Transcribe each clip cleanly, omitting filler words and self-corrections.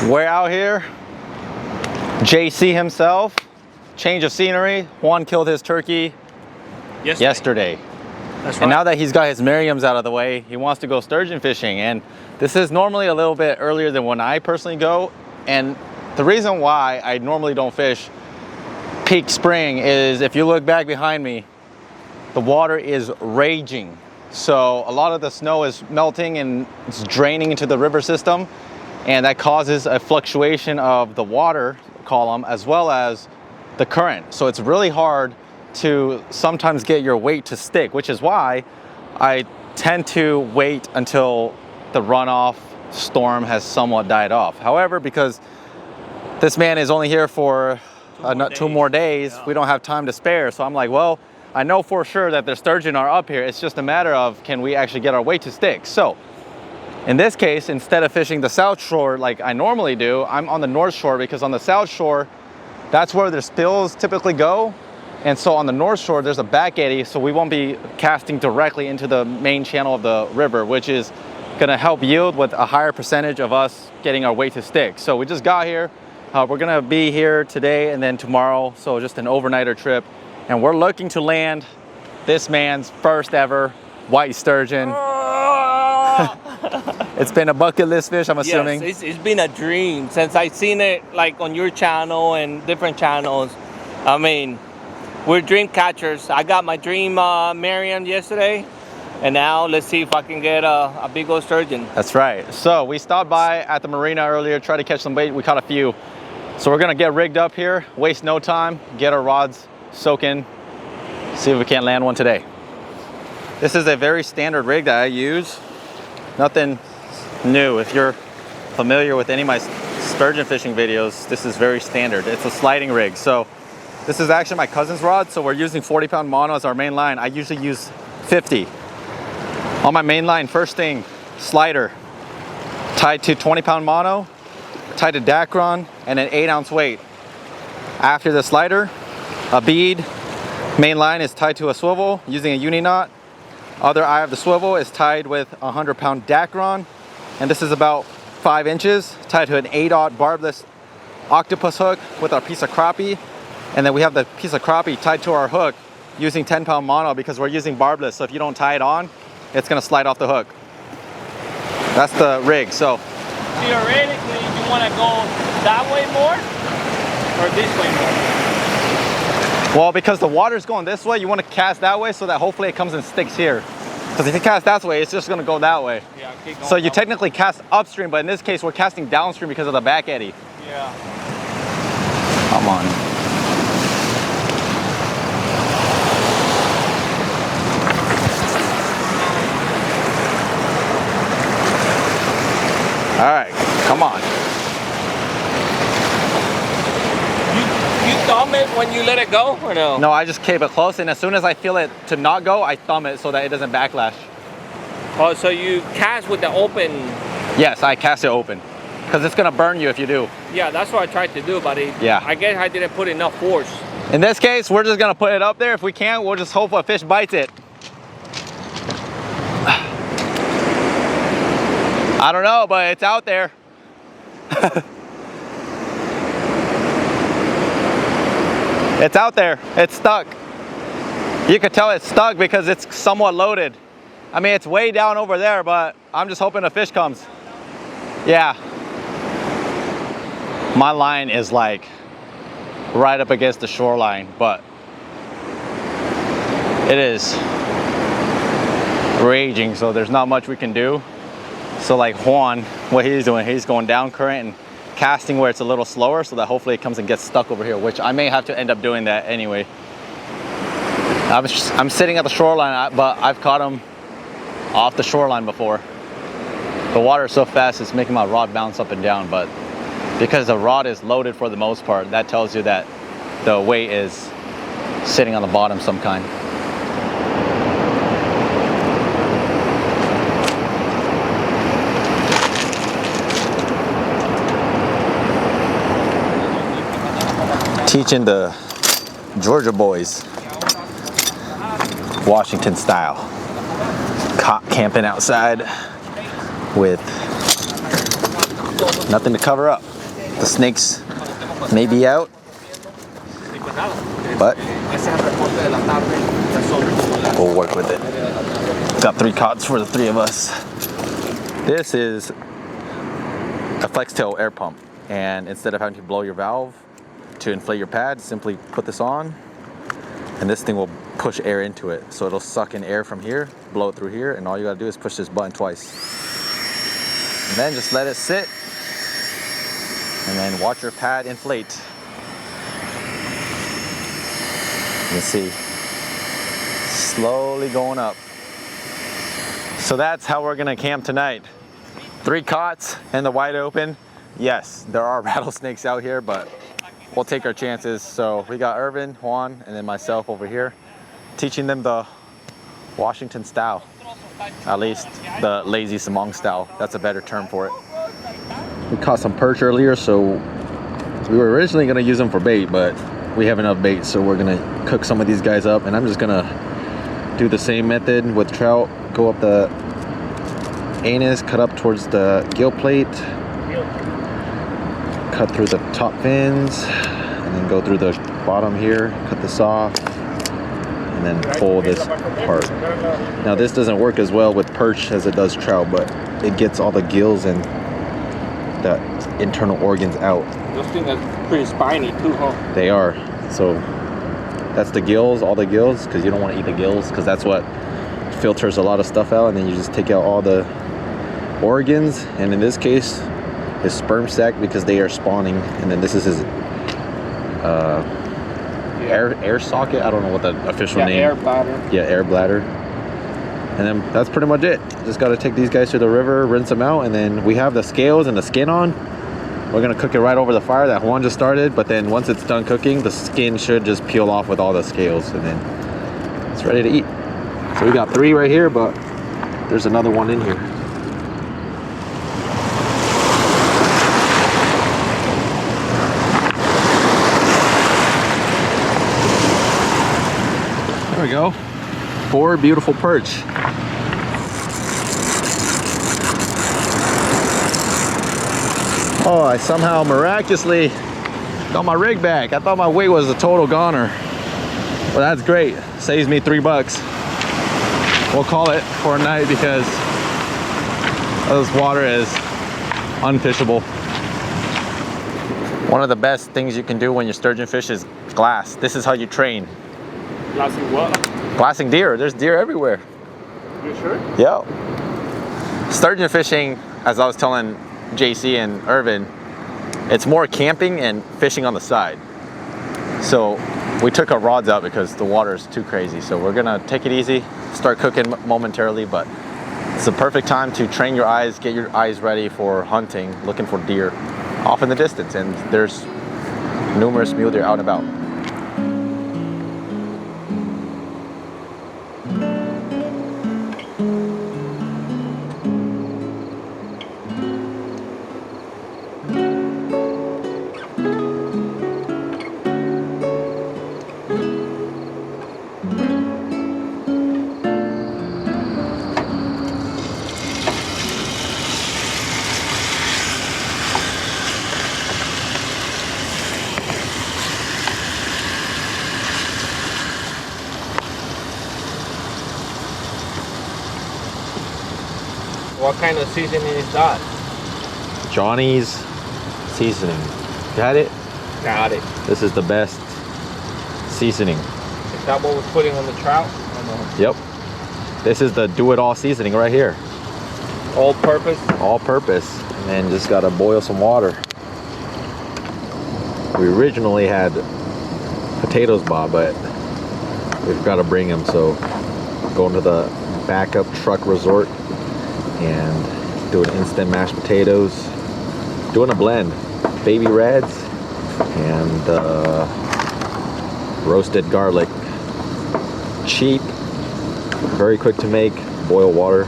We're out here. JC himself. Change of scenery. Juan killed his turkey yesterday. That's right. And now that he's got his Merriams out of the way, he wants to go sturgeon fishing. And this is normally a little bit earlier than when I personally go. And the reason why I normally don't fish peak spring is, if you look back behind me, the water is raging. So a lot of the snow is melting and it's draining into the river system. And that causes a fluctuation of the water column as well as the current. So it's really hard to sometimes get your weight to stick, which is why I tend to wait until the runoff storm has somewhat died off. However, because this man is only here for two more days, we don't have time to spare. So I'm like, well, I know for sure that the sturgeon are up here. It's just a matter of, can we actually get our weight to stick? So in this case, instead of fishing the south shore like I normally do, I'm on the north shore, because on the south shore, that's where the spills typically go. And so on the north shore, there's a back eddy, so we won't be casting directly into the main channel of the river, which is gonna help yield with a higher percentage of us getting our weight to stick. So we just got here. We're gonna be here today and then tomorrow, so just an overnighter trip. And we're looking to land this man's first ever white sturgeon. It's been a bucket list fish, I'm assuming. Yes, it's been a dream since I seen it like on your channel and different channels. I mean, we're dream catchers. I got my dream Merriam yesterday, and now let's see if I can get a big old sturgeon. That's right. So we stopped by at the marina earlier, tried to catch some bait. We caught a few. So we're gonna get rigged up here, waste no time, get our rods soaking, see if we can't land one today. This is a very standard rig that I use. Nothing new. If you're familiar with any of my sturgeon fishing videos, this is very standard. It's a sliding rig. So this is actually my cousin's rod. So we're using 40-pound mono as our main line. I usually use 50. On my main line, first thing, slider, tied to 20-pound mono, tied to Dacron, and an 8-ounce weight. After the slider, a bead. Main line is tied to a swivel using a uni knot. Other eye of the swivel is tied with a 100-pound Dacron, and this is about 5 inches, tied to an 8/0 barbless octopus hook with our piece of crappie. And then we have the piece of crappie tied to our hook using 10-pound mono, because we're using barbless. So if you don't tie it on, it's gonna slide off the hook. That's the rig. So Theoretically, you want to go that way more or this way more? well, because the water's going this way, you want to cast that way so that hopefully it comes and sticks here. Because if you cast that way, it's just going to go that way. Yeah, keep going so you technically cast upstream, but in this case, we're casting downstream because of the back eddy. Yeah. Come on. All right, come on. You thumb it when you let it go, or no? No, I just keep it close, and as soon as I feel it to not go, I thumb it so that it doesn't backlash. Oh, so you cast with the open? Yes, I cast it open, because it's gonna burn you if you do. Yeah, that's what I tried to do, but I guess I didn't put enough force. In this case, we're just gonna put it up there. If we can't, we'll just hope a fish bites it. I don't know, but it's out there. It's out there. It's stuck. You could tell it's stuck because it's somewhat loaded. I mean, it's way down over there, but I'm just hoping a fish comes. Yeah. My line is like right up against the shoreline, but it is raging, so there's not much we can do. So like Juan, what he's doing, he's going down current and casting where it's a little slower so that hopefully it comes and gets stuck over here, which I may have to end up doing that anyway. I'm sitting at the shoreline, but I've caught them off the shoreline before. The water is so fast, it's making my rod bounce up and down, but because the rod is loaded for the most part, that tells you that the weight is sitting on the bottom some kind. Teaching the Georgia boys Washington style. Caught camping outside with nothing to cover up. The snakes may be out, but we'll work with it. Got 3 cots for the 3 of us. This is a flex tail air pump, and instead of having to blow your valve to inflate your pad, simply put this on, and this thing will push air into it. So it'll suck in air from here, blow it through here, and all you gotta do is push this button twice. And then just let it sit, and then watch your pad inflate. You can see, slowly going up. So that's how we're gonna camp tonight. 3 cots in the wide open. Yes, there are rattlesnakes out here, but we'll take our chances. So we got Irvin, Juan, and then myself over here, teaching them the Washington style. At least the lazy Samong style. That's a better term for it. We caught some perch earlier, so we were originally gonna use them for bait, but we have enough bait, so we're gonna cook some of these guys up, and I'm just gonna do the same method with trout. Go up the anus, cut up towards the gill plate, cut through the top fins, and then go through the bottom here, cut this off, and then pull this apart. Now this doesn't work as well with perch as it does trout, but it gets all the gills and the internal organs out. Those things are pretty spiny too, huh? They are. So that's the gills, all the gills, because you don't want to eat the gills, because that's what filters a lot of stuff out, and then you just take out all the organs, and in this case his sperm sac, because they are spawning, and then this is his air socket. I don't know what the official name. Air bladder. Yeah, air bladder. And then that's pretty much it. Just got to take these guys to the river, rinse them out, and then we have the scales and the skin on. We're gonna cook it right over the fire that Juan just started, but then once it's done cooking, the skin should just peel off with all the scales, and then it's ready to eat. So we got 3 right here, but there's another one in here. There we go. 4 beautiful perch. Oh, I somehow miraculously got my rig back. I thought my weight was a total goner. Well, that's great. Saves me $3. We'll call it for a night because this water is unfishable. One of the best things you can do when you sturgeon fish is glass. This is how you train. Glassing what? Glassing deer. There's deer everywhere. You sure? Yeah. Sturgeon fishing, as I was telling JC and Irvin, it's more camping and fishing on the side. So we took our rods out because the water is too crazy. So we're gonna take it easy, start cooking momentarily, but it's the perfect time to train your eyes, get your eyes ready for hunting, looking for deer off in the distance, and there's numerous mule deer out and about. What kind of seasoning is that? Johnny's seasoning. Got it? Got it. This is the best seasoning. Is that what we're putting on the trout? Yep. This is the do-it-all seasoning right here. All purpose? All purpose. And then just gotta boil some water. We originally had potatoes, Bob, but we've got to bring them. So going to the backup truck resort and doing instant mashed potatoes, doing a blend, baby reds and roasted garlic. Cheap, very quick to make. Boil water,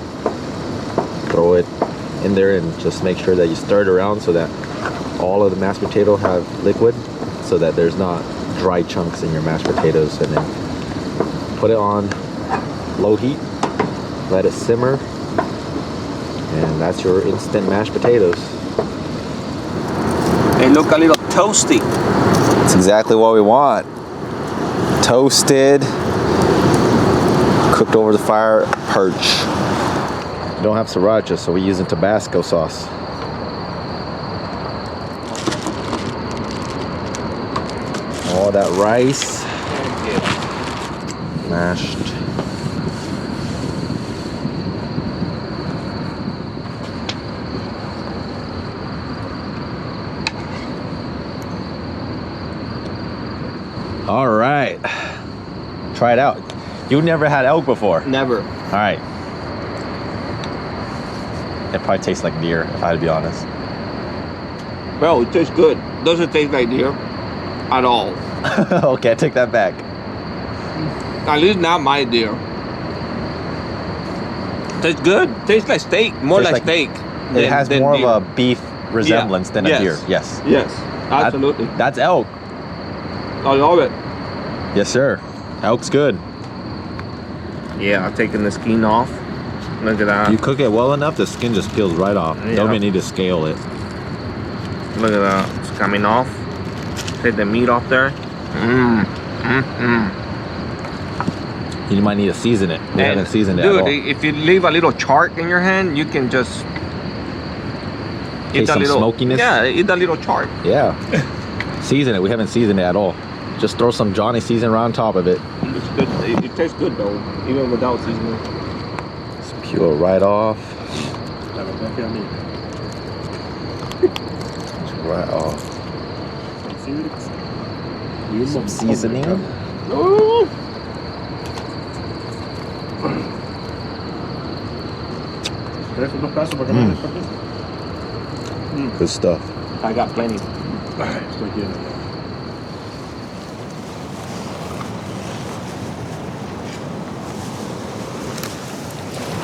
throw it in there, and just make sure that you stir it around so that all of the mashed potato have liquid, so that there's not dry chunks in your mashed potatoes. And then put it on low heat, let it simmer, and that's your instant mashed potatoes. They look a little toasty. That's exactly what we want. Toasted, cooked over the fire, perch. We don't have sriracha, so we're using Tabasco sauce. All that rice, mashed. All right, try it out. You never had elk before? Never. All right. It probably tastes like deer, if I had to be honest. Bro, it tastes good. Doesn't taste like deer at all. Okay, I take that back. At least not my deer. Tastes good. Tastes like steak. More Tastes like steak. It has than more deer. of a beef resemblance than a Yes. deer. Yes. Yes, absolutely. That's elk. I love it. Yes, sir. Elk's good. Yeah, I'm taking the skin off. Look at that. You cook it well enough, the skin just peels right off. Yeah. Don't even need to scale it. Look at that. It's coming off. Take the meat off there. You might need to season it. We haven't seasoned it at all. Dude, if you leave a little chart in your hand, you can just Taste some smokiness? Yeah, eat that little chart. Yeah. Season it. We haven't seasoned it at all. Just throw some Johnny seasoning on top of it. It's good. It tastes good though, even without seasoning. Just peel it right off. Right off. Some seasoning. Good stuff. I got plenty.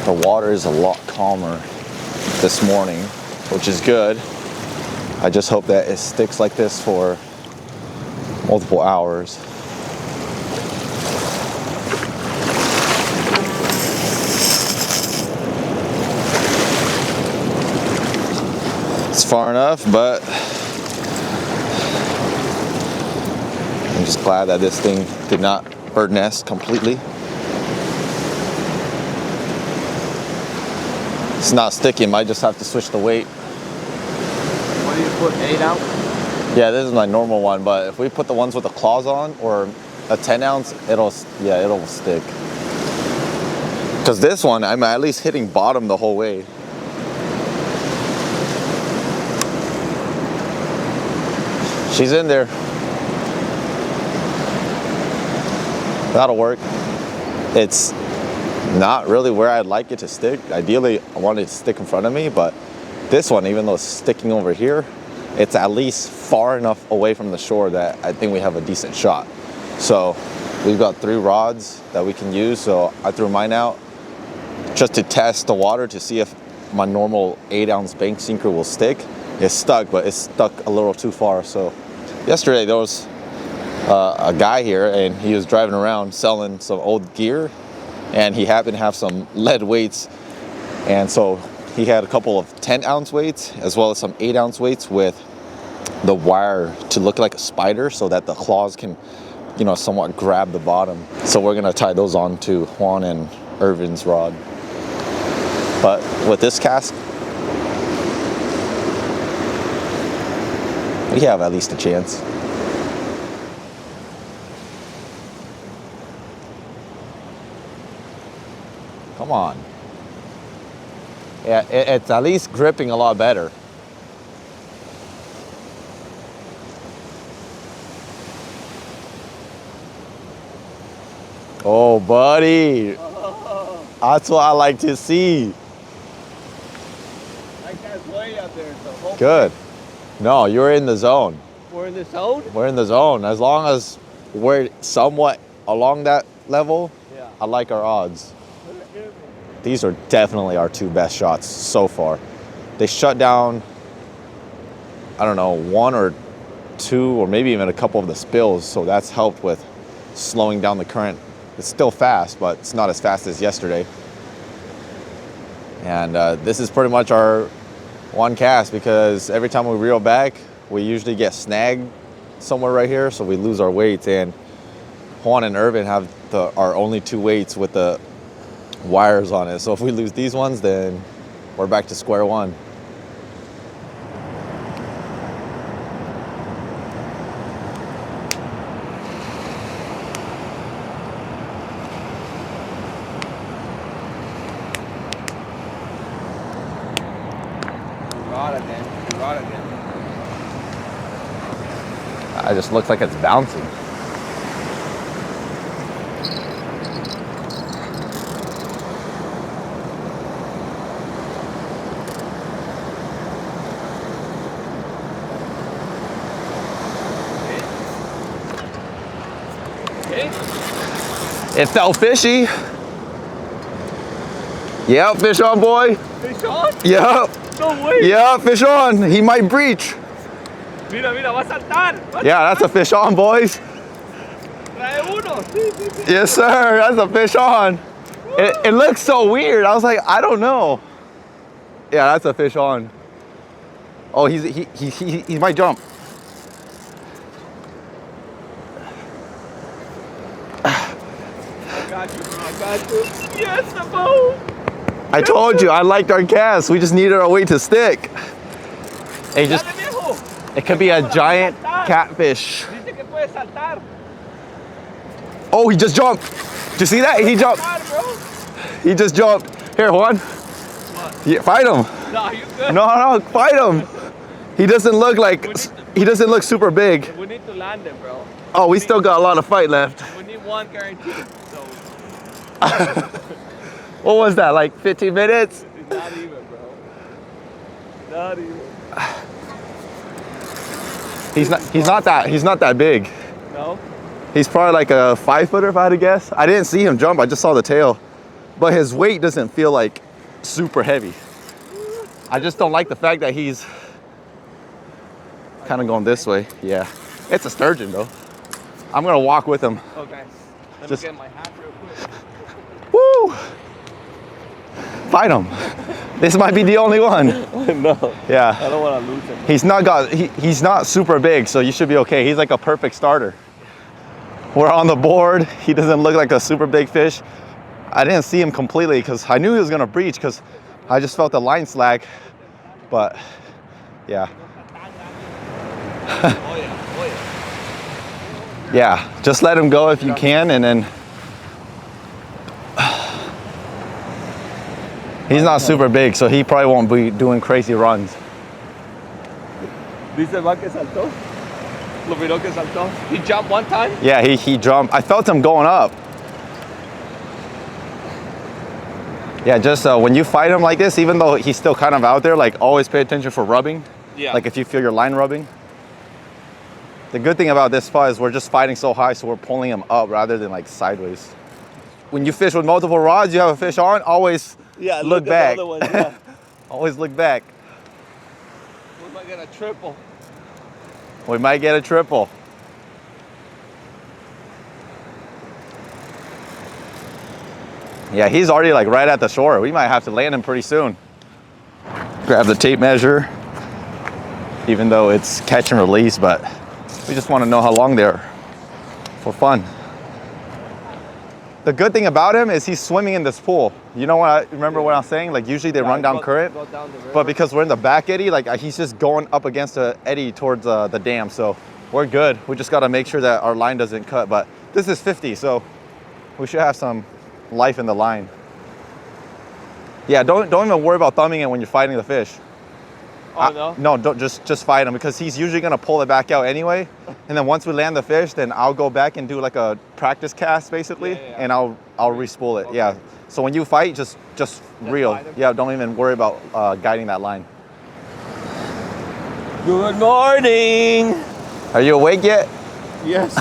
The water is a lot calmer this morning, which is good. I just hope that it sticks like this for multiple hours. It's far enough, but I'm just glad that this thing did not bird nest completely. It's not sticking, might just have to switch the weight. What do you put, 8 ounce? Yeah, this is my normal one, but if we put the ones with the claws on or a 10 ounce, it'll stick. Because this one, I'm at least hitting bottom the whole way. She's in there. That'll work. It's not really where I'd like it to stick. Ideally, I want it to stick in front of me, but this one, even though it's sticking over here, it's at least far enough away from the shore that I think we have a decent shot. So we've got 3 rods that we can use. So I threw mine out just to test the water to see if my normal 8 ounce bank sinker will stick. It's stuck, but it's stuck a little too far. So yesterday there was a guy here and he was driving around selling some old gear, and he happened to have some lead weights, and so he had a couple of 10 ounce weights as well as some 8 ounce weights with the wire to look like a spider so that the claws can, you know, somewhat grab the bottom. So we're gonna tie those on to Juan and Irvin's rod. But with this cast, we have at least a chance. Come on. Yeah, it's at least gripping a lot better. Oh, buddy. That's what I like to see. That guy's way up there, so hopefully Good. No, you're in the zone. we're in the zone. We're in the zone. As long as we're somewhat along that level, Yeah. I like our odds. These are definitely our 2 best shots so far. They shut down, I don't know, 1 or 2 or maybe even a couple of the spills, so that's helped with slowing down the current. It's still fast, but it's not as fast as yesterday. And this is pretty much our one cast, because every time we reel back, we usually get snagged somewhere right here, so we lose our weights. And Juan and Irvin have our only 2 weights with the wires on it. So if we lose these ones, then we're back to square one. Rod again. It just looks like it's bouncing. It felt fishy. Yep, fish on, boy. Fish on? Yep. No way. Yeah, fish on. He might breach. Mira, va a saltar. Yeah, that's a fish on, boys. Trae uno. Sí. Yes, sir. That's a fish on. It looks so weird. I was like, I don't know. Yeah, that's a fish on. Oh, he might jump. I got you, bro. I got you. Yes, Samong. I told you, I liked our cast. We just needed our weight to stick. It just, it could be a giant catfish. Oh, he just jumped. Did you see that? He jumped. He just jumped. Here, Juan. Yeah, fight him. No, you good. No, fight him. He doesn't look like, he doesn't look super big. We need to land him, bro. Oh, we still got a lot of fight left. We need one guarantee. So. What was that, like 15 minutes? Not even, bro. Not even. He's not that big. No? He's probably like a 5-footer if I had to guess. I didn't see him jump, I just saw the tail. But his weight doesn't feel like super heavy. I just don't like the fact that he's kind of going this way. Yeah, it's a sturgeon though. I'm gonna walk with him. Okay. Let Just- me get my hat real quick. Woo! Fight him. This might be the only one. No. Yeah. I don't want to lose him. He's not super big, so you should be okay. He's like a perfect starter. We're on the board. He doesn't look like a super big fish. I didn't see him completely because I knew he was gonna breach because I just felt the line slack. But yeah. Yeah, just let him go if you can, and then he's not super big, so he probably won't be doing crazy runs. Dice va que saltó. Lo miró que saltó. He jumped one time? Yeah, he jumped. I felt him going up. Yeah, just when you fight him like this, even though he's still kind of out there, like always pay attention for rubbing. Yeah. Like if you feel your line rubbing. The good thing about this spot is we're just fighting so high, so we're pulling him up rather than like sideways. When you fish with multiple rods, you have a fish on, always look back. At the other one, yeah. Always look back. We might get a triple. We might get a triple. Yeah, he's already like right at the shore. We might have to land him pretty soon. Grab the tape measure, even though it's catch and release, but we just want to know how long they're for fun. The good thing about him is he's swimming in this pool. You know what? Remember what I was saying? Like usually they run down current, Go down the river. but because we're in the back eddy, like he's just going up against the eddy towards the dam. So we're good. We just got to make sure that our line doesn't cut. But this is 50, so we should have some life in the line. Yeah, don't even worry about thumbing it when you're fighting the fish. Oh, no? No, don't just fight him because he's usually gonna pull it back out anyway. And then once we land the fish, then I'll go back and do like a practice cast basically, and I'll re-spool it. Okay. Yeah. So when you fight, just reel. Yeah, don't even worry about guiding that line. Good morning. Are you awake yet? Yes.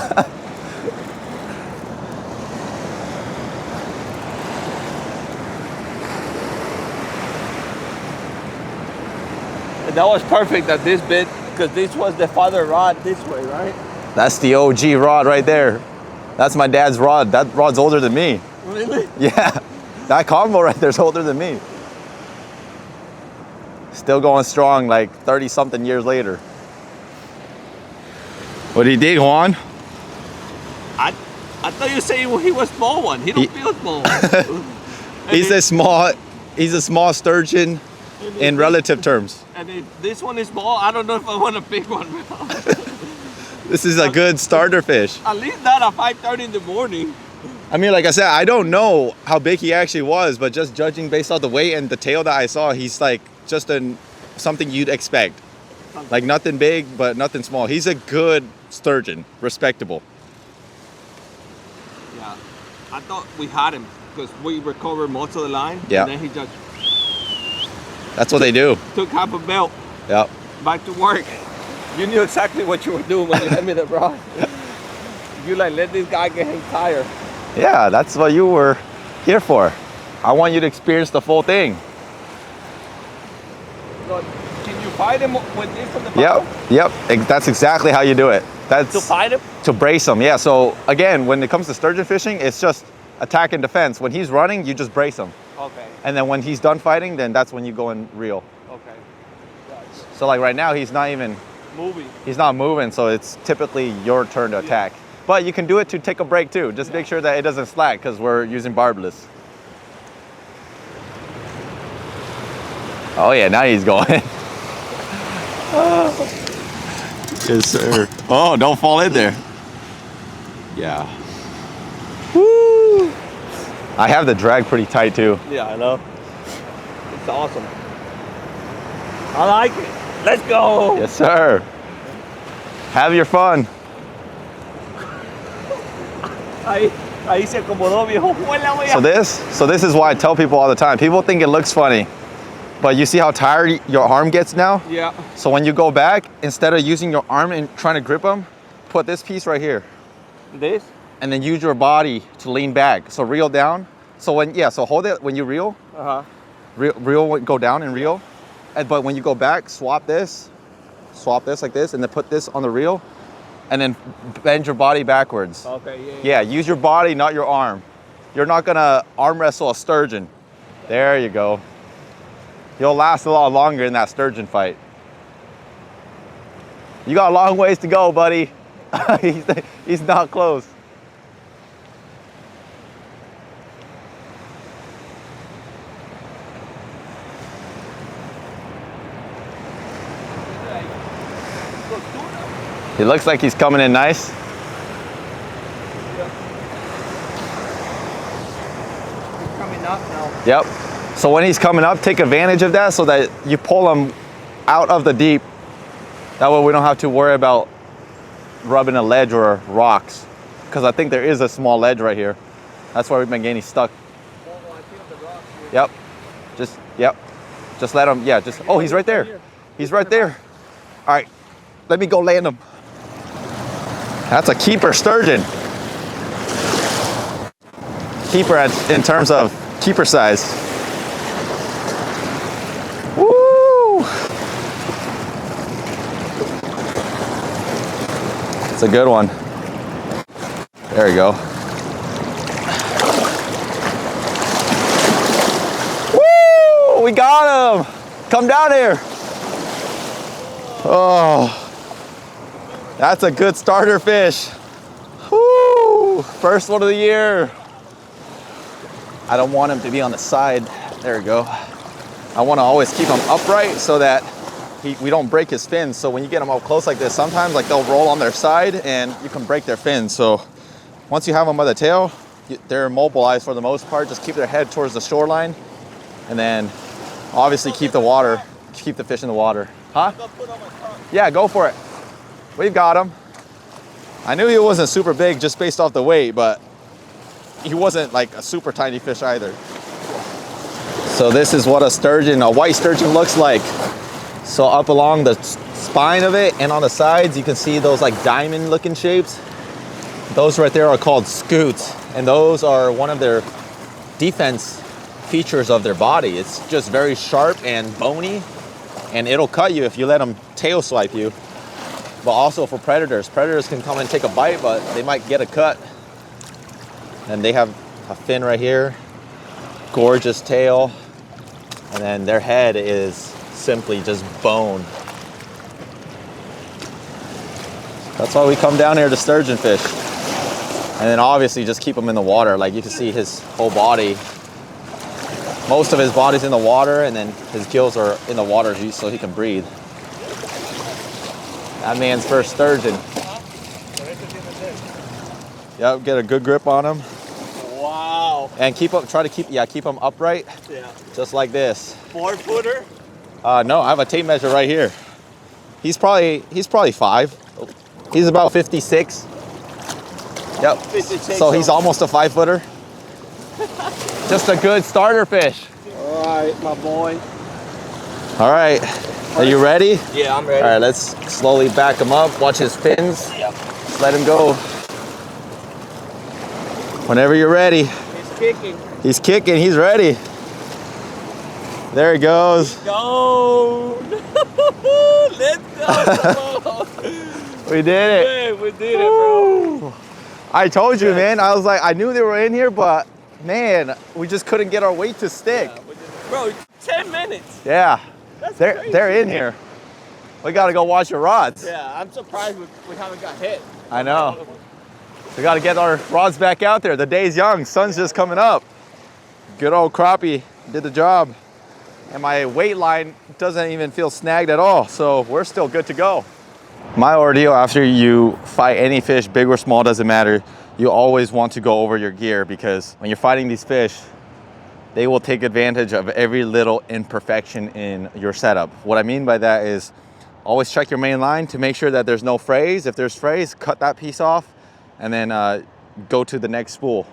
That was perfect at this bit because this was the father rod this way, right? That's the OG rod right there. That's my dad's rod. That rod's older than me. Really? Yeah, that combo right there's older than me. Still going strong like 30 something years later. What do you think, Juan? I thought you said he was small one. He don't feel small. He's a small sturgeon in relative terms. And if this one is small, I don't know if I want a big one. This is a good starter fish. At least not at 5:30 in the morning. I mean, like I said, I don't know how big he actually was, but just judging based off the weight and the tail that I saw, he's like just something you'd expect. Like nothing big, but nothing small. He's a good sturgeon, respectable. Yeah, I thought we had him because we recovered most of the line. Yeah. And then he just That's what they do. took half a belt. Yep. Back to work. You knew exactly what you were doing when you had me the rod. You like, let this guy get him tired. Yeah, that's what you were here for. I want you to experience the full thing. So, can you fight him with this on the bottom? Yep. That's exactly how you do it. That's To fight him? To brace him, yeah. So again, when it comes to sturgeon fishing, it's just attack and defense. When he's running, you just brace him. Okay. And then when he's done fighting, then that's when you go and reel. Okay. Gotcha. So like right now, he's not even Moving. He's not moving, so it's typically your turn to attack. But you can do it to take a break too. Just make sure that it doesn't slack because we're using barbless. Oh yeah, now he's going. Yes, sir. Oh, don't fall in there. Yeah. Woo! I have the drag pretty tight too. Yeah, I know. It's awesome. I like it. Let's go. Yes, sir. Have your fun. Ahí se acomodó, viejo. So this is why I tell people all the time. People think it looks funny, but you see how tired your arm gets now? Yeah. So when you go back, instead of using your arm and trying to grip them, put this piece right here. This? And then use your body to lean back. So reel down. So so hold it when you reel. Uh-huh. Reel, go down and reel. But when you go back, swap this like this, and then put this on the reel, and then bend your body backwards. Okay, Yeah, use your body, not your arm. You're not gonna arm wrestle a sturgeon. There you go. You'll last a lot longer in that sturgeon fight. You got a long ways to go, buddy. He's not close. He looks like he's coming in nice. He's coming up now. Yep. So when he's coming up, take advantage of that so that you pull him out of the deep. That way we don't have to worry about rubbing a ledge or rocks. Because I think there is a small ledge right here. That's why we've been getting stuck. Oh, I feel the rocks here. Yep. Just let him, oh, he's right there. He's right there. All right, let me go land him. That's a keeper sturgeon. Keeper in terms of keeper size. Woo! It's a good one. There you go. Woo! We got him! Come down here. Oh. That's a good starter fish. Woo! First one of the year. I don't want him to be on the side. There we go. I want to always keep him upright so that we don't break his fins. So when you get them up close like this, sometimes like they'll roll on their side and you can break their fins. So once you have them by the tail, they're immobilized for the most part. Just keep their head towards the shoreline and then obviously keep the fish in the water. Huh? Yeah, go for it. We've got him. I knew he wasn't super big just based off the weight, but he wasn't like a super tiny fish either. So this is what a white sturgeon looks like. So up along the spine of it and on the sides, you can see those like diamond looking shapes. Those right there are called scutes. And those are one of their defense features of their body. It's just very sharp and bony, and it'll cut you if you let them tail swipe you. But also for predators. Predators can come and take a bite, but they might get a cut. And they have a fin right here, gorgeous tail, and then their head is simply just bone. That's why we come down here to sturgeon fish. And then obviously just keep them in the water. Like you can see his whole body. Most of his body's in the water, and then his gills are in the water so he can breathe. That man's first sturgeon. Yep, get a good grip on him. Wow. And keep up, try to keep him upright. Yeah. Just like this. 4-footer? No, I have a tape measure right here. He's probably 5. He's about 56. Yep. 56. So he's almost a 5-footer. Just a good starter fish. All right, my boy. All right. Are you ready? Yeah, I'm ready. All right, let's slowly back him up. Watch his fins. Yep. Just let him go. Whenever you're ready. He's kicking. He's kicking. He's ready. There he goes. Go. Let's go. We did it. Hey, we did it, bro. I told you, man. I was like, I knew they were in here, but man, we just couldn't get our weight to stick. Yeah, bro, 10 minutes. Yeah. That's They're in here. We got to go wash your rods. Yeah, I'm surprised we haven't got hit. I know. We got to get our rods back out there. The day's young. Sun's just coming up. Good old crappie did the job. And my weight line doesn't even feel snagged at all. So we're still good to go. My ordeal after you fight any fish, big or small, doesn't matter. You always want to go over your gear, because when you're fighting these fish, they will take advantage of every little imperfection in your setup. What I mean by that is always check your main line to make sure that there's no frays. If there's frays, cut that piece off and then go to the next spool.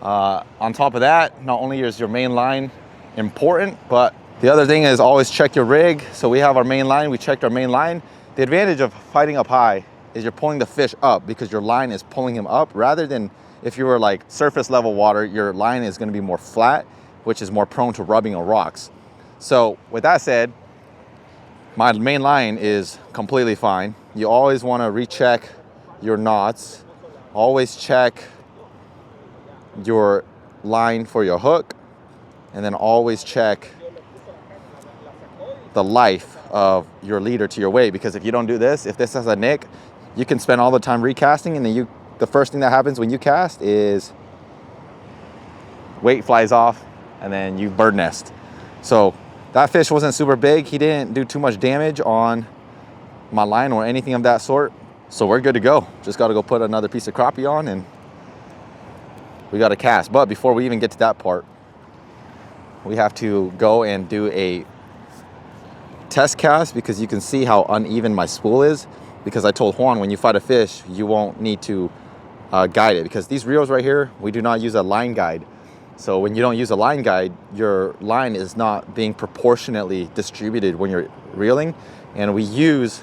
On top of that, not only is your main line important, but the other thing is always check your rig. So we have our main line, we checked our main line. The advantage of fighting up high is you're pulling the fish up because your line is pulling him up, rather than if you were like surface level water, your line is gonna be more flat, which is more prone to rubbing on rocks. So with that said, my main line is completely fine. You always wanna recheck your knots, always check your line for your hook, and then always check the life of your leader to your weight, because if you don't do this, if this has a nick, you can spend all the time recasting, and then the first thing that happens when you cast is weight flies off and then you bird nest. So that fish wasn't super big. He didn't do too much damage on my line or anything of that sort. So we're good to go. Just got to go put another piece of crappie on and we got to cast. But before we even get to that part, we have to go and do a test cast, because you can see how uneven my spool is. Because I told Juan, when you fight a fish, you won't need to guide it, because these reels right here, we do not use a line guide. So when you don't use a line guide, your line is not being proportionately distributed when you're reeling. And we use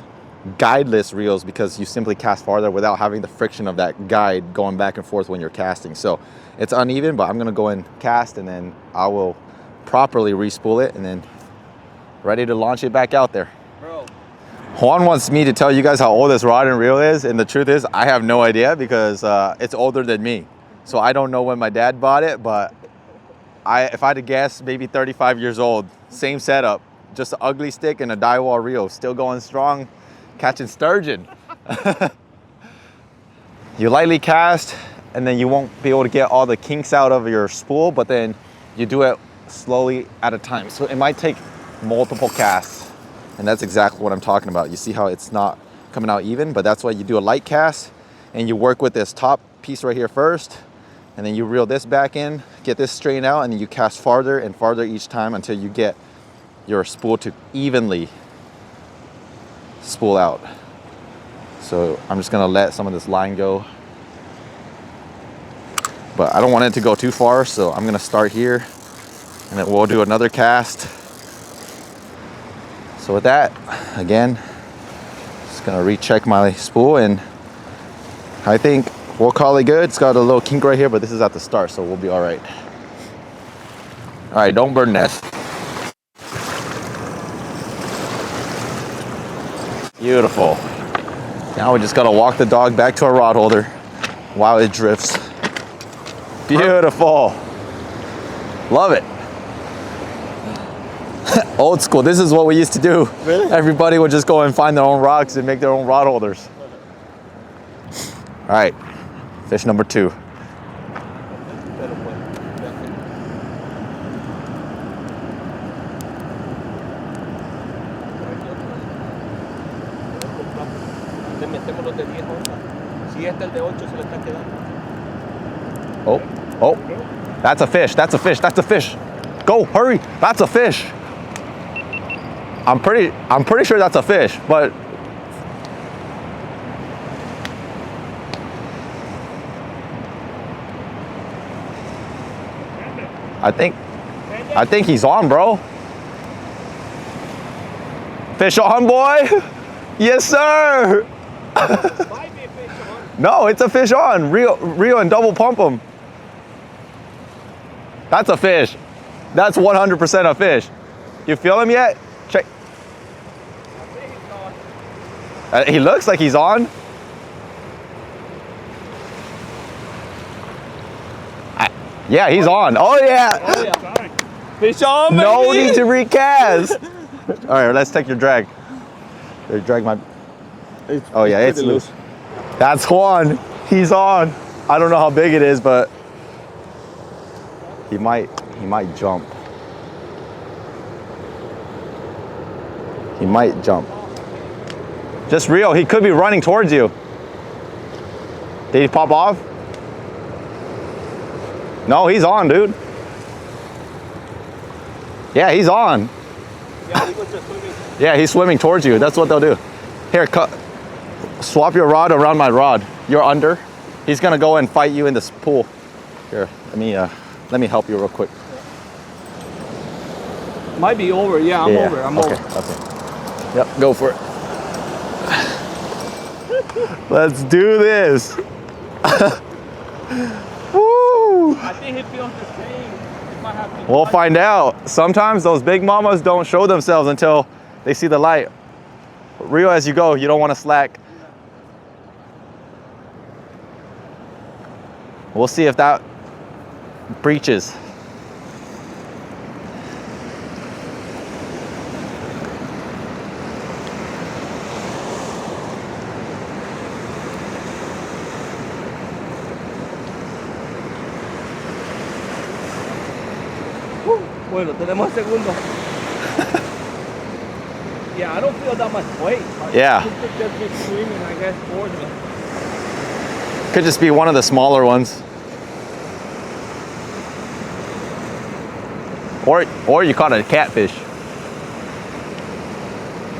guideless reels because you simply cast farther without having the friction of that guide going back and forth when you're casting. So it's uneven, but I'm gonna go and cast, and then I will properly re-spool it, and then ready to launch it back out there. Bro. Juan wants me to tell you guys how old this rod and reel is, and the truth is I have no idea, because it's older than me. So I don't know when my dad bought it, but if I had to guess, maybe 35 years old. Same setup, just an ugly stick and a die wall reel, still going strong, catching sturgeon. You lightly cast, and then you won't be able to get all the kinks out of your spool, but then you do it slowly at a time. So it might take multiple casts, and that's exactly what I'm talking about. You see how it's not coming out even, but that's why you do a light cast, and you work with this top piece right here first, and then you reel this back in, get this straightened out, and then you cast farther and farther each time until you get your spool to evenly spool out. So I'm just gonna let some of this line go, but I don't want it to go too far, so I'm gonna start here, and then we'll do another cast. So with that, again, just gonna recheck my spool, and I think we'll call it good. It's got a little kink right here, but this is at the start, so we'll be all right. All right, don't burn nest. Beautiful. Now we just gotta walk the dog back to our rod holder while it drifts. Beautiful. Love it. Old school. This is what we used to do. Really? Everybody would just go and find their own rocks and make their own rod holders. All right, fish number 2. Oh, oh, that's a fish, that's a fish, that's a fish. Go, hurry, that's a fish. I'm pretty sure that's a fish, but I think he's on, bro. Fish on, boy. Yes, sir. No, it's a fish on. Reel and double pump him. That's a fish. That's 100% a fish. You feel him yet? Check. He looks like he's on. Yeah, he's on. Oh yeah. Oh, yeah. Fish on, baby. No need to recast. All right, let's take your drag. Here, drag my. Oh yeah, it's loose. That's Juan. He's on. I don't know how big it is, but he might jump. He might jump. Just reel. He could be running towards you. Did he pop off? No, he's on, dude. Yeah, he's on. Yeah, he was just swimming. Yeah, he's swimming towards you. That's what they'll do. Here, swap your rod around my rod. You're under. He's gonna go and fight you in this pool. Here, let me help you real quick. Might be over. Yeah, I'm over. I'm over. Okay. Yep, go for it. Let's do this. Woo! I think he feels the same. He might have to We'll find out. Sometimes those big mamas don't show themselves until they see the light. Reel as you go. You don't want to slack. We'll see if that breaches. Bueno, tenemos segundo. Yeah, I don't feel that much weight. Yeah. He could just be swimming, I guess, towards me. Could just be one of the smaller ones. Or you caught a catfish.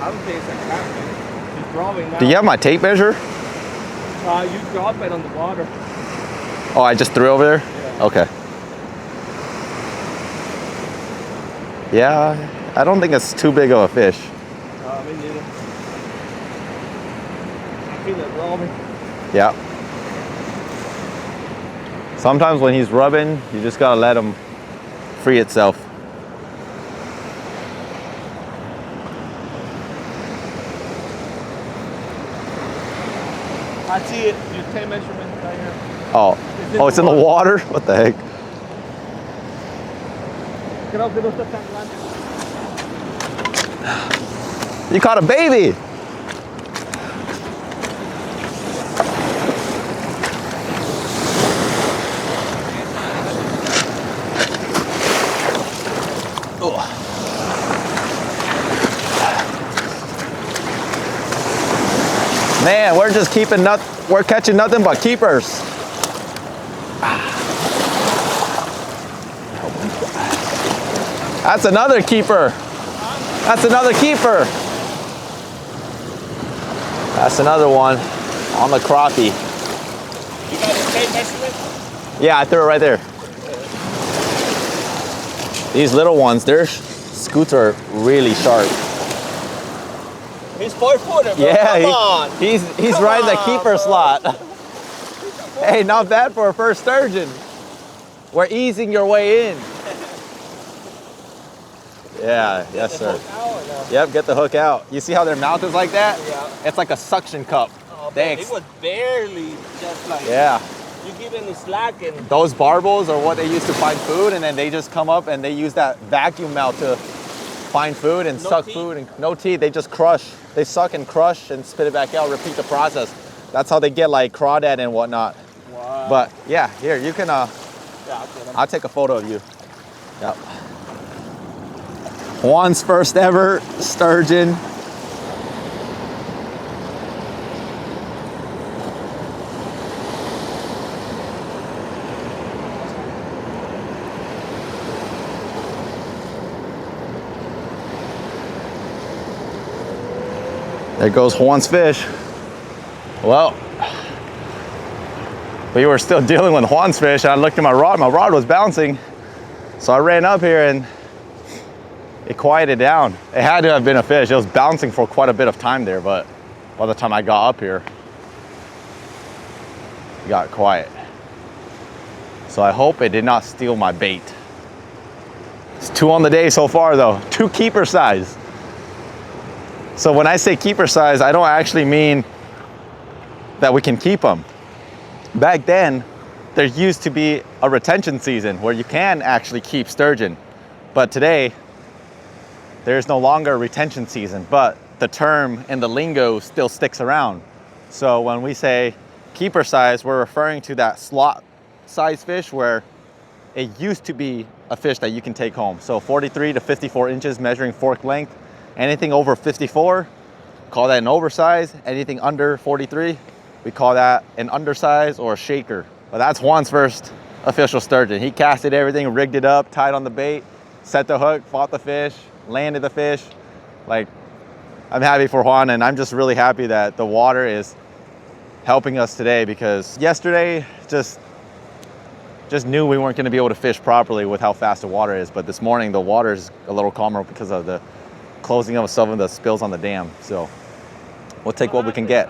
I would say it's a catfish. He's drawing now. Do you have my tape measure? You drop it on the water. Oh, I just threw over there? Yeah. Okay. Yeah, I don't think it's too big of a fish. Me neither. I feel it rolling. Yeah. Sometimes when he's rubbing, you just gotta let him free itself. I see it. Your tape measurement right here. Oh, it's in the water? What the heck? Creo que no está tan grande. You caught a baby! Man, we're just we're catching nothing but keepers. That's another keeper. That's another keeper. That's another one on the crappie. You got a tape measurement? Yeah, I threw it right there. These little ones, their scoots are really sharp. He's 4-footer, bro. Yeah, Come on. he's Come right in the on, keeper bro. slot. Hey, not bad for a first sturgeon. We're easing your way in. Yeah, yes, sir. Yep, get the hook out. You see how their mouth is like that? Yeah. It's like a suction cup. Oh, man, it was barely just like. Yeah. You give any slack and. Those barbels are what they use to find food, and then they just come up and they use that vacuum mouth to find food and No suck teeth? food. And no teeth, they just crush. They suck and crush and spit it back out, repeat the process. That's how they get like crawdad and whatnot. Wow. But yeah, here, you can, Yeah, I'll get 'em. I'll take a photo of you. Yep. Juan's first ever sturgeon. There goes Juan's fish. Well, we were still dealing with Juan's fish. I looked at my rod was bouncing. So I ran up here and it quieted down. It had to have been a fish. It was bouncing for quite a bit of time there, but by the time I got up here, it got quiet. So I hope it did not steal my bait. It's 2 on the day so far though, 2 keeper size. So when I say keeper size, I don't actually mean that we can keep them. Back then, there used to be a retention season where you can actually keep sturgeon. But today, there's no longer a retention season, but the term and the lingo still sticks around. So when we say keeper size, we're referring to that slot size fish where it used to be a fish that you can take home. So 43 to 54 inches measuring fork length. Anything over 54, call that an oversize. Anything under 43, we call that an undersize or a shaker. But that's Juan's first official sturgeon. He casted everything, rigged it up, tied on the bait, set the hook, fought the fish, landed the fish. Like, I'm happy for Juan, and I'm just really happy that the water is helping us today, because yesterday just knew we weren't gonna be able to fish properly with how fast the water is. But this morning, the water is a little calmer because of the closing of some of the spills on the dam. So we'll take what we can get.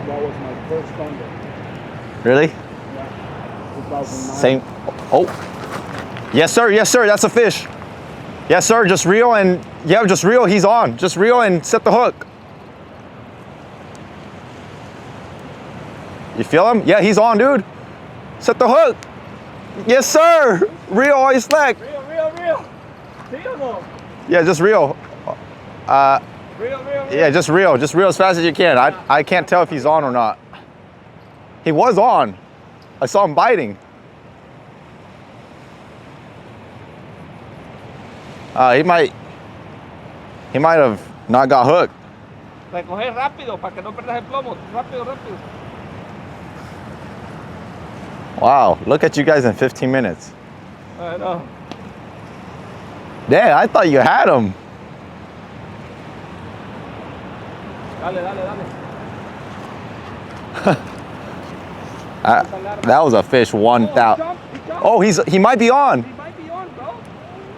That was my first thunder. Really? Yeah. 2009. Same. Oh. Yes, sir. Yes, sir. That's a fish. Yes, sir. Just reel and, yeah, just reel. He's on. Just reel and set the hook. You feel him? Yeah, he's on, dude. Set the hook. Yes, sir. Reel while he's slack. Reel. See him though? Yeah, just reel. Reel. Yeah, just reel as fast as you can. I can't tell if he's on or not. He was on. I saw him biting. He might have not got hooked. Recoger rápido para que no pierdas el plomo. Rápido. Wow, look at you guys in 15 minutes. I know. Damn, I thought you had him. Dale. That was a fish 1,000. Oh, he might be on. He might be on, bro.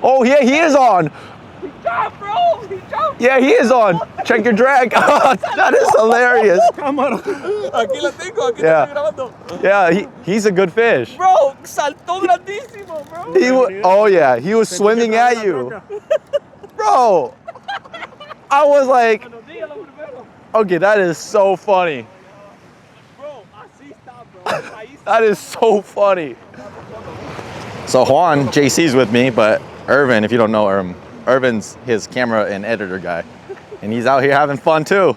Oh, yeah, he is on. He jumped, bro. He jumped. Yeah, he is on. Check your drag. That is hilarious. Cámara. Aquí la tengo, aquí Yeah. estoy grabando. Yeah, he's a good fish. Bro, saltó grandísimo, bro. Oh yeah, he was swimming at you. Bro, I was like, Buenos días, lo primero. okay, that is so funny. Bro, así está, bro. Ahí está. That is so funny. So Juan, JC's with me, but Irvin, if you don't know Irvin's his camera and editor guy. And he's out here having fun too.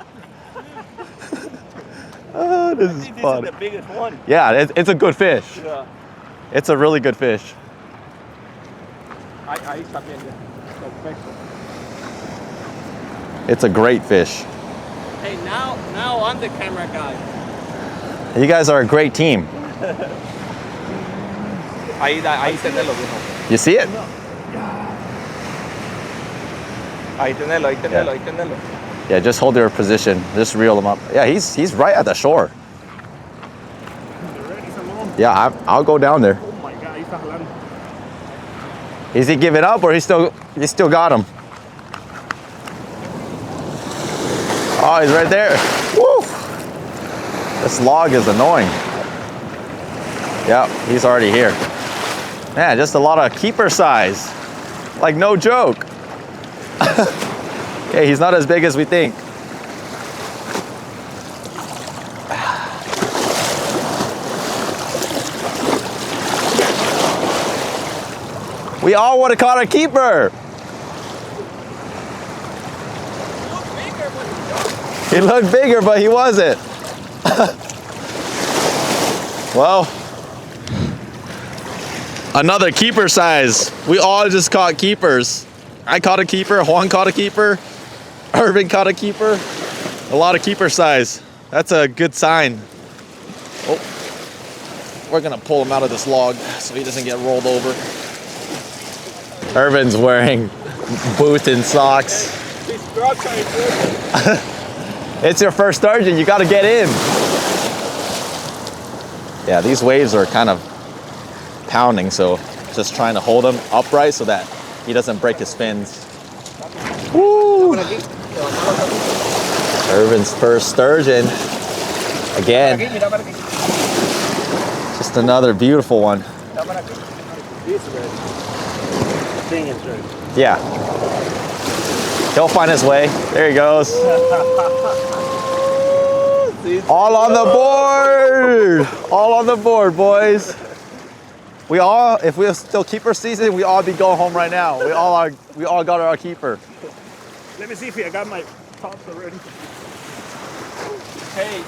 Oh, this is fun. This is the biggest one. Yeah, it's a good fish. Yeah. It's a really good fish. Ahí está bien, ya. Perfecto. It's a great fish. Hey, now I'm the camera guy. You guys are a great team. Ahí tenelo, viejo. You see it? Ahí tenelo. Yeah, just hold your position. Just reel him up. Yeah, he's right at the shore. You ready, Samong? Yeah, I'll go down there. Oh my God, ahí está jalando. Is he giving up or he still got him? Oh, he's right there. Woo! This log is annoying. Yeah, he's already here. Man, just a lot of keeper size. Like, no joke. Okay, he's not as big as we think. We all would have caught a keeper. He looked bigger, but he wasn't. Well, another keeper size. We all just caught keepers. I caught a keeper, Juan caught a keeper, Irvin caught a keeper. A lot of keeper size. That's a good sign. Oh, we're gonna pull him out of this log so he doesn't get rolled over. Irvin's wearing boots and socks. It's your first sturgeon, you gotta get in. Yeah, these waves are kind of pounding, so just trying to hold him upright so that he doesn't break his fins. Woo! Irvin's first sturgeon. Again. Just another beautiful one. Yeah. He'll find his way. There he goes. All on the board. All on the board, boys. We all, if we were still keeper season, we all be going home right now. We all got our keeper. Let me see if I got my tops already. Hey.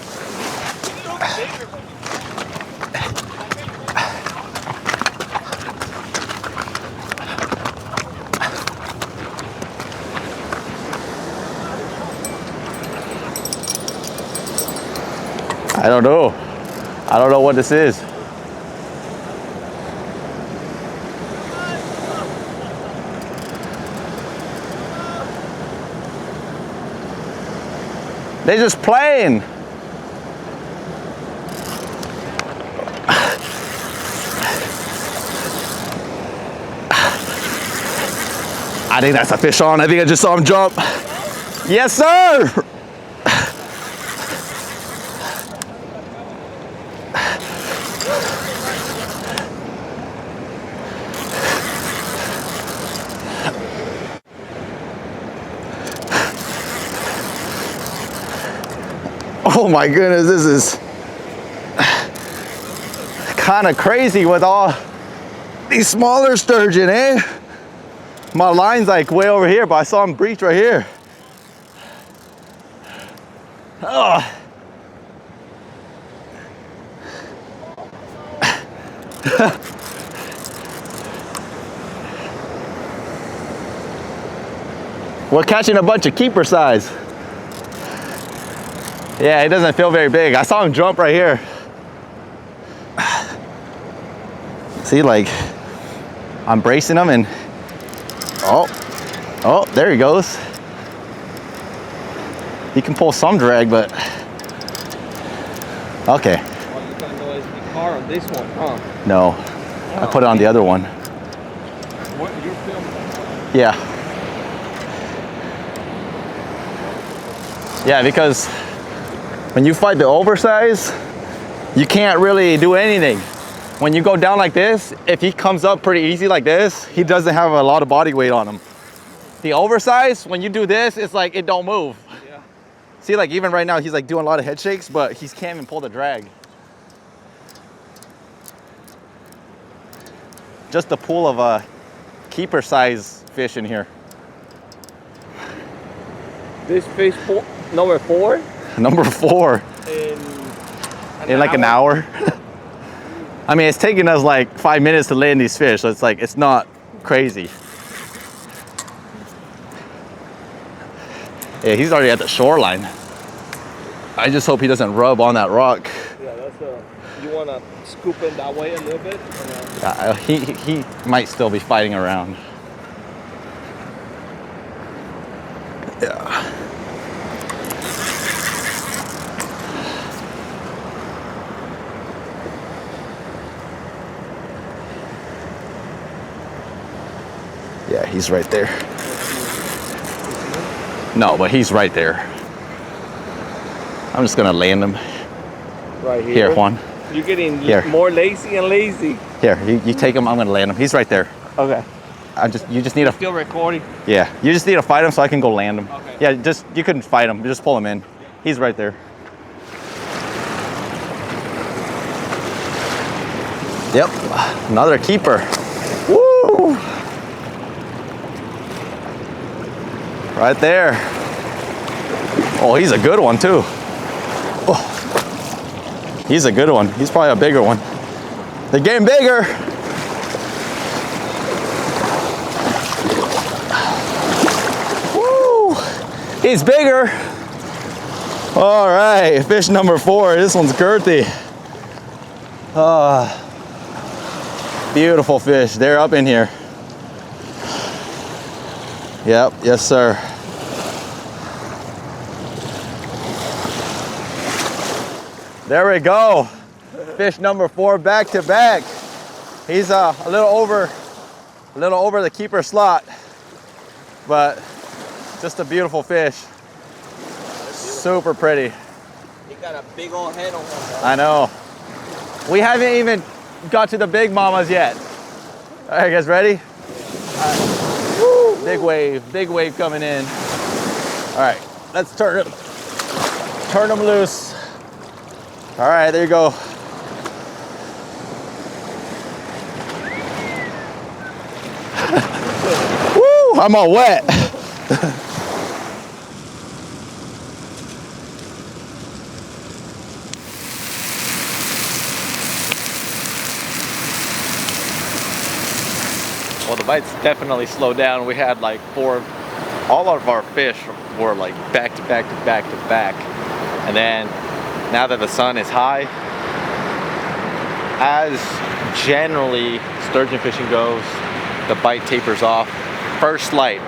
I don't know. I don't know what this is. They're just playing. I think that's a fish on. I think I just saw him jump. Yes, sir. Oh my goodness, this is kind of crazy with all these smaller sturgeon, eh? My line's like way over here, but I saw him breach right here. Oh. We're catching a bunch of keeper size. Yeah, it doesn't feel very big. I saw him jump right here. See, like, I'm bracing him and, oh, there he goes. He can pull some drag, but, okay. Oh, you got no SD card on this one, huh? No, I put it on the other one. What, you're filming? Yeah. Yeah, because when you fight the oversize, you can't really do anything. When you go down like this, if he comes up pretty easy like this, he doesn't have a lot of body weight on him. The oversize, when you do this, it's like it don't move. Yeah. See, like even right now, he's like doing a lot of head shakes, but he can't even pull the drag. Just a pool of keeper size fish in here. This fish number 4? Number 4. In like an hour. I mean, it's taking us like 5 minutes to land these fish, so it's like, it's not crazy. Yeah, he's already at the shoreline. I just hope he doesn't rub on that rock. Yeah, that's you want to scoop in that way a little bit? He might still be fighting around. Yeah. Yeah, he's right there. No, but he's right there. I'm just gonna land him. Right here. Here, Juan. You're getting Here. more lazy and lazy. Here, you take him. I'm gonna land him. He's right there. Okay. You just need to. Still recording. Yeah, you just need to fight him so I can go land him. Okay. Yeah, you couldn't fight him. Just pull him in. He's right there. Yep, another keeper. Woo! Right there. Oh, he's a good one too. Oh, he's a good one. He's probably a bigger one. They're getting bigger. Woo! He's bigger. All right, fish number 4. This one's girthy. Beautiful fish. They're up in here. Yep, yes sir. There we go. Fish number 4 back to back. He's a little over the keeper slot, but just a beautiful fish. Super pretty. He got a big old head on him. I know. We haven't even got to the big mamas yet. All right, guys, ready? All right. Big wave coming in. All right, let's turn them loose. All right, there you go. Woo, I'm all wet. Well, the bites definitely slowed down. We had like all of our fish were like back to back to back to back. And then now that the sun is high, as generally sturgeon fishing goes, the bite tapers off. First light,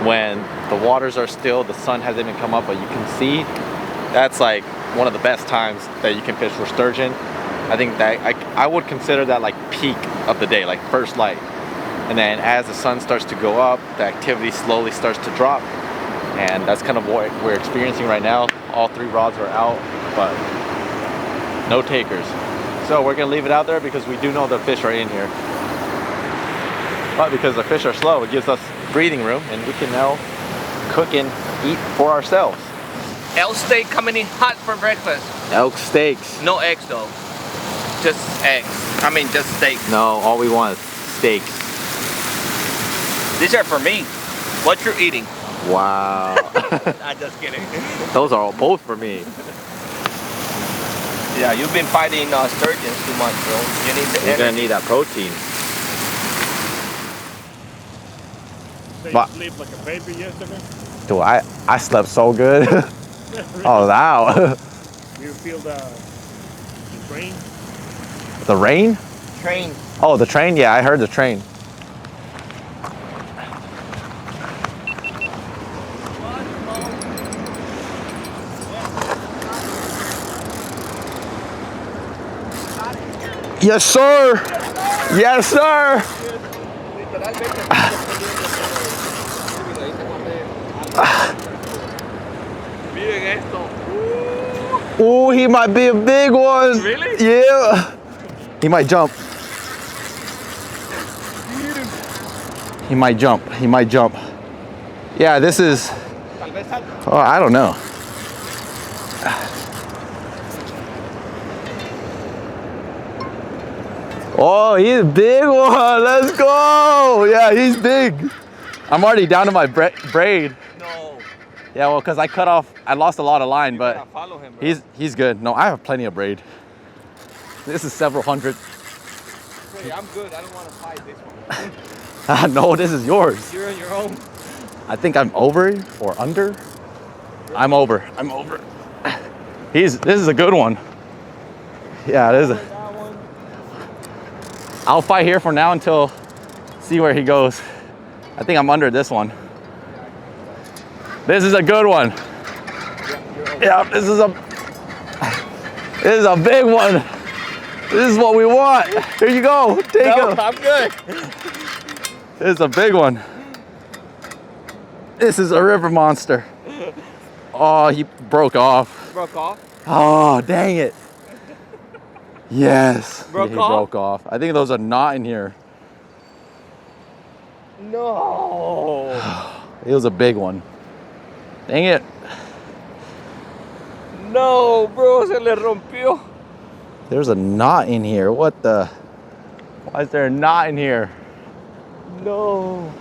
when the waters are still, the sun hasn't even come up, but you can see, that's like one of the best times that you can fish for sturgeon. I think that I would consider that like peak of the day, like first light. And then as the sun starts to go up, the activity slowly starts to drop. And that's kind of what we're experiencing right now. All 3 rods are out, but no takers. So we're gonna leave it out there because we do know the fish are in here. But because the fish are slow, it gives us breathing room and we can now cook and eat for ourselves. Elk steak coming in hot for breakfast. Elk steaks. No eggs though. Just eggs. I mean just steak. No, all we want is steaks. These are for me. What you're eating. Wow. I'm just kidding. Those are all both for me. Yeah, you've been fighting sturgeons too much, bro. You need the You're gonna energy. need that protein. So you But- sleep like a baby yesterday? Dude, I slept so good. I was out. You feel the train? The rain? Train. Oh, the train? Yeah, I heard the train. Yes, sir. Yes, sir. Ooh, he might be a big one. Really? Yeah. He might jump. He might jump. He might jump. Yeah, this is. Oh, I don't know. Oh, he's a big one. Let's go. Yeah, he's big. I'm already down to my braid. No. Yeah, well, because I lost a lot of line, but Follow him, bro. he's good. No, I have plenty of braid. This is several hundred. Hey, I'm good. I don't want to fight this one. No, this is yours. You're on your own. I think I'm over or under. I'm over. I'm over. This is a good one. Yeah, it is. I'll fight here for now until see where he goes. I think I'm under this one. This is a good one. Yeah, this is a big one. This is what we want. Here you go. Take him. I'm good. This is a big one. This is a river monster. Oh, he broke off. Broke off? Oh, dang it. Yes. Broke he off? broke off. I think those are not in here. No. It was a big one. Dang it. No, bro, se le rompió. There's a knot in here. What the? Why is there a knot in here? No.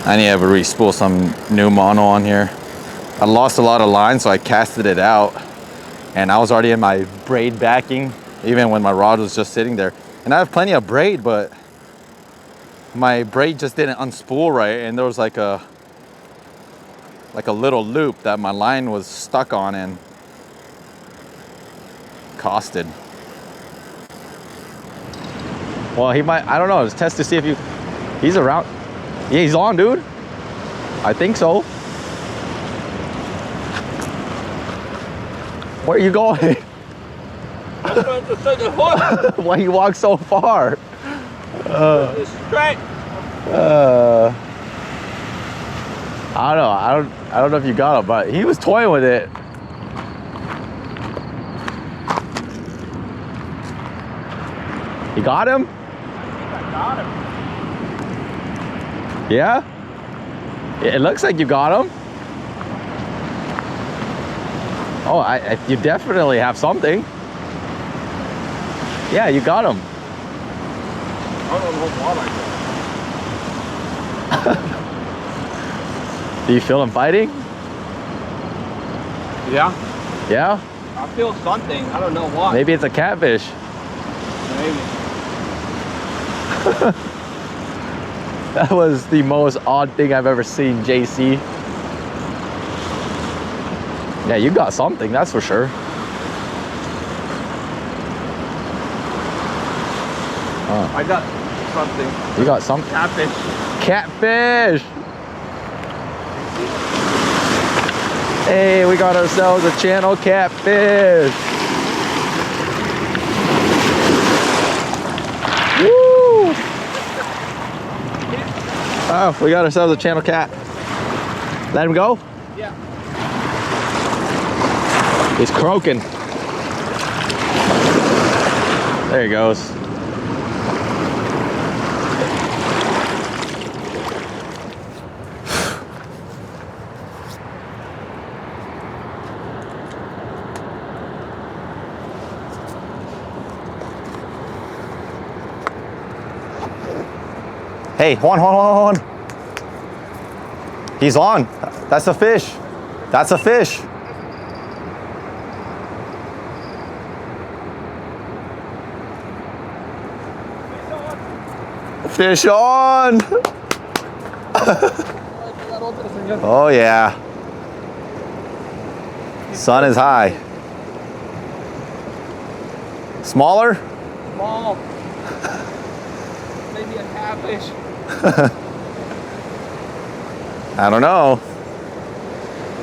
I need to re-spool some new mono on here. I lost a lot of line, so I casted it out. And I was already in my braid backing, even when my rod was just sitting there. And I have plenty of braid, but my braid just didn't unspool right. And there was like a little loop that my line was stuck on and costed. Well, he might, I don't know, let's test to see if he's around. Yeah, he's on, dude. I think so. Where are you going? Why you walk so far? Straight. I don't know. I don't know if you got him, but he was toying with it. You got him? I think I got him. Yeah? It looks like you got him. Oh, you definitely have something. Yeah, you got him. I don't know what I got. Do you feel him fighting? Yeah. Yeah? I feel something. I don't know what. Maybe it's a catfish. Maybe. That was the most odd thing I've ever seen, JC. Yeah, you got something, that's for sure. I got something. You got something? Catfish. Catfish! Hey, we got ourselves a channel catfish. Woo! Oh, we got ourselves a channel cat. Let him go? Yeah. He's croaking. There he goes. Hey, Juan. He's on. That's a fish. That's a fish. Fish on. Oh yeah. Sun is high. Smaller? Small. Maybe a catfish. I don't know.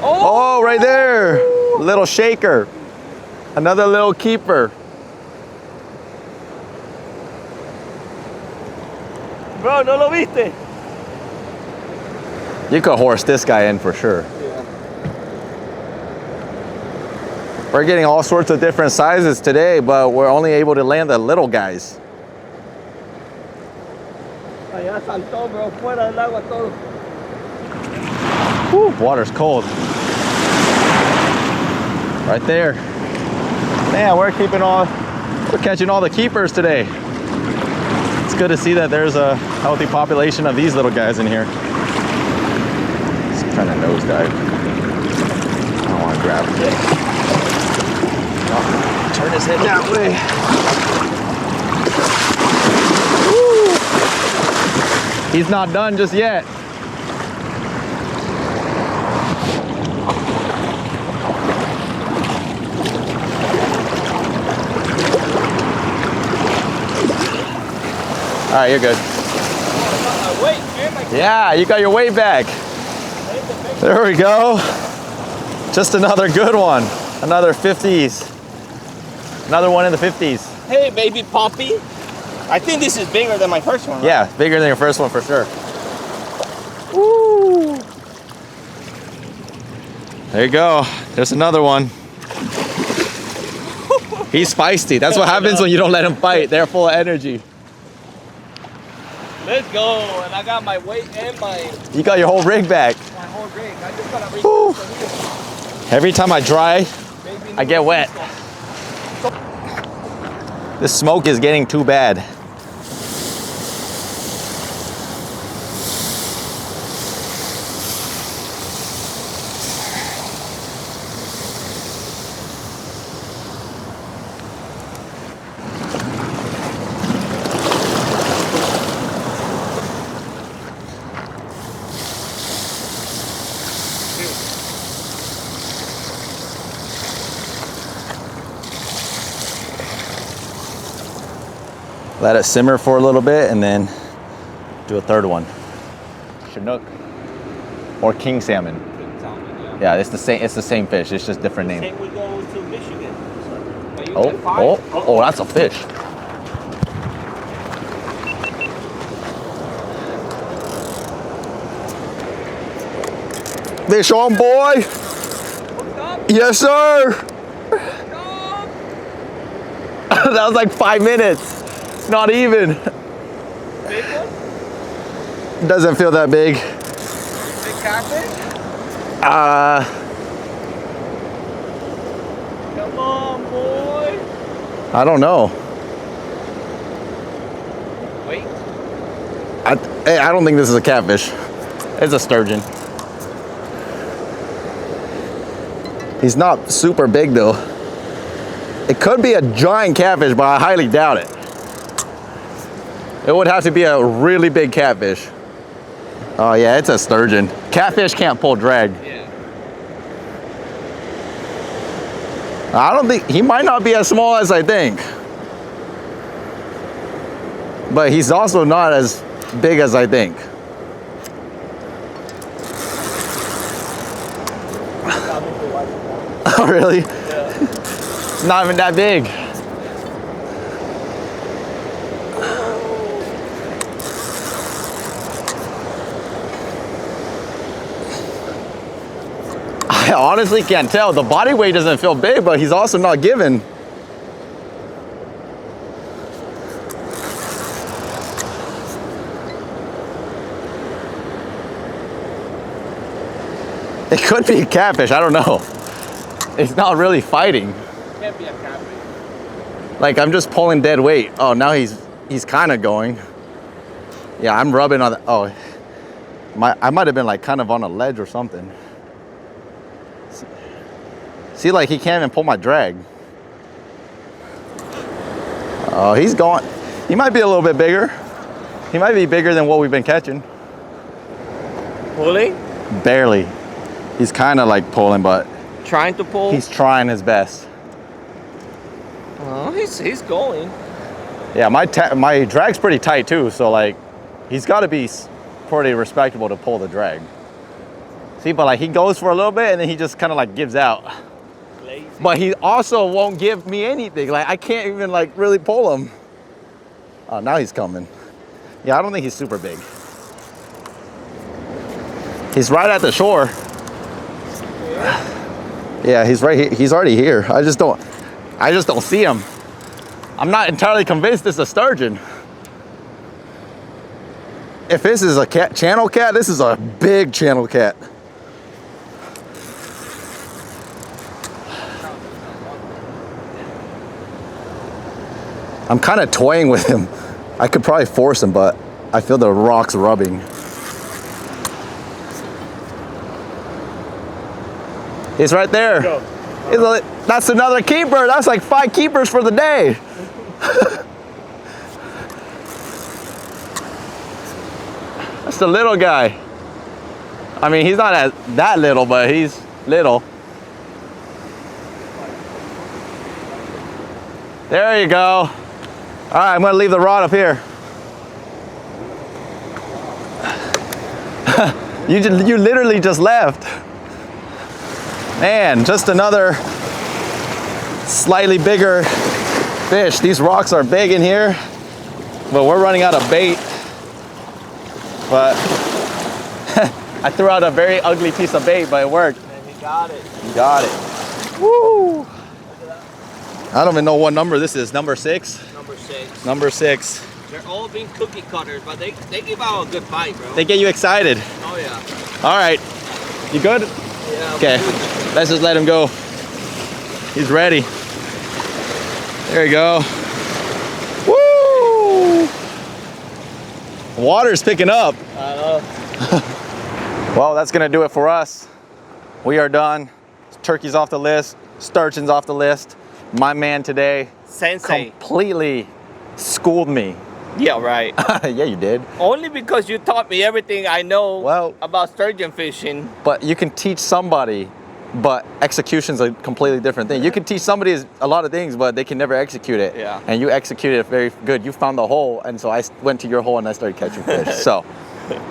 Oh, right there. Little shaker. Another little keeper. Bro, ¿no lo viste? You could horse this guy in for sure. Yeah. We're getting all sorts of different sizes today, but we're only able to land the little guys. Allá saltó, bro. Fuera del agua todo. Whew, water's cold. Right there. Man, we're catching all the keepers today. It's good to see that there's a healthy population of these little guys in here. Just trying to nosedive. I don't want to grab it. Oh, turn his head that way. Woo. He's not done just yet. All right, you're good. Yeah, you got your weight back. There we go. Just another good one. Another 50s. Another one in the 50s. Hey, baby Poppy. I think this is bigger than my first one, right? Yeah, bigger than your first one for sure. Woo! There you go. There's another one. He's feisty. That's what happens when you don't let him fight. They're full of energy. Let's go. And I got my weight and my You got your whole rig back. whole rig. I just gotta reach Woo. the wheel. Every time I dry, I get wet. This smoke is getting too bad. Let it simmer for a little bit and then do a third one. Chinook or king salmon. King salmon, Yeah, it's the same fish. It's just different name. Same we go to Michigan. But you Oh, get five. oh, that's a fish. Fish on, boy. Yes, sir. That was like 5 minutes. Not even. Big one? Doesn't feel that big. Big catfish? Come on, boy. I don't know. Wait. I don't think this is a catfish. It's a sturgeon. He's not super big though. It could be a giant catfish, but I highly doubt it. It would have to be a really big catfish. Oh yeah, it's a sturgeon. Catfish can't pull drag. Yeah. I don't think, he might not be as small as I think. But he's also not as big as I think. Oh really? Yeah. It's not even that big. I honestly can't tell. The body weight doesn't feel big, but he's also not giving. It could be a catfish, I don't know. It's not really fighting. Can't be a catfish. Like I'm just pulling dead weight. Oh, now he's kind of going. Yeah, I'm rubbing on the, oh. I might have been like kind of on a ledge or something. See, like he can't even pull my drag. Oh, he's going. He might be a little bit bigger. He might be bigger than what we've been catching. Pulling? Barely. He's kind of like pulling, but Trying to pull? he's trying his best. Oh, he's going. Yeah, my drag's pretty tight too, so like he's got to be pretty respectable to pull the drag. See, but like he goes for a little bit and then he just kind of like gives out. Lazy. But he also won't give me anything. Like I can't even like really pull him. Oh, now he's coming. Yeah, I don't think he's super big. He's right at the shore. Yeah, he's right here. He's already here. I just don't see him. I'm not entirely convinced it's a sturgeon. If this is a channel cat, this is a big channel cat. I'm kind of toying with him. I could probably force him, but I feel the rocks rubbing. He's right there. That's another keeper. That's like 5 keepers for the day. That's the little guy. I mean, he's not that little, but he's little. There you go. All right, I'm gonna leave the rod up here. You literally just left. Man, just another slightly bigger fish. These rocks are big in here, but we're running out of bait. But I threw out a very ugly piece of bait, but it worked. And he got it. You got it. Woo! I don't even know what number this is. Number 6? Number 6. Number 6. They're all being cookie cutters, but they give out a good bite, bro. They get you excited. Oh yeah. All right. You good? Yeah. Okay. Let's just let him go. He's ready. There you go. Woo! Water's picking up. I know. Well, that's gonna do it for us. We are done. Turkey's off the list. Sturgeon's off the list. My man today Sensei. completely schooled me. Yeah, right. Yeah, you did. Only because you taught me everything I know Well, about sturgeon fishing. but you can teach somebody but execution's a completely different thing. You can teach somebody a lot of things, but they can never execute it. Yeah. And you executed it very good. You found the hole, and so I went to your hole and I started catching fish. So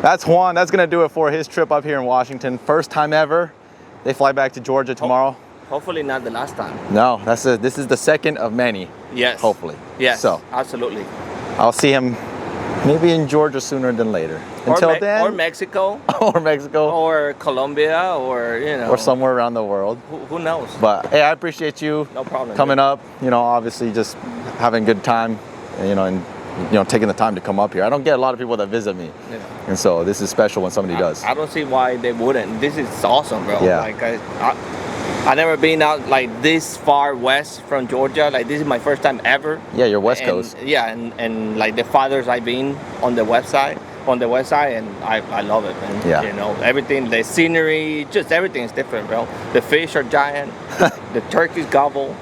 that's Juan. That's gonna do it for his trip up here in Washington. First time ever. They fly back to Georgia tomorrow. Hopefully not the last time. No, this is the second of many. Yes. Hopefully. Yes. So absolutely. I'll see him maybe in Georgia sooner than later. Until then. Or Mexico. Or Mexico. Or Colombia, or or somewhere around the world. Who knows? But hey, I appreciate you coming up. Obviously just having a good time, and taking the time to come up here. I don't get a lot of people that visit me, and so this is special when somebody does. I don't see why they wouldn't. This is awesome, bro. Yeah. Like I never been out like this far west from Georgia. Like this is my first time ever. Yeah, you're West Coast. Yeah, and like the farthest I've been on the west side, and I love it, man. Yeah. Everything, the scenery, just everything is different, bro. The fish are giant. The turkeys gobble.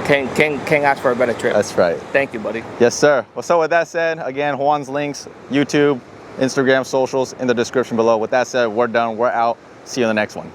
Can't ask for a better trip. That's right. Thank you, buddy. Yes, sir. Well, so with that said, again, Juan's links, YouTube, Instagram, socials in the description below. With that said, we're done. We're out. See you in the next one.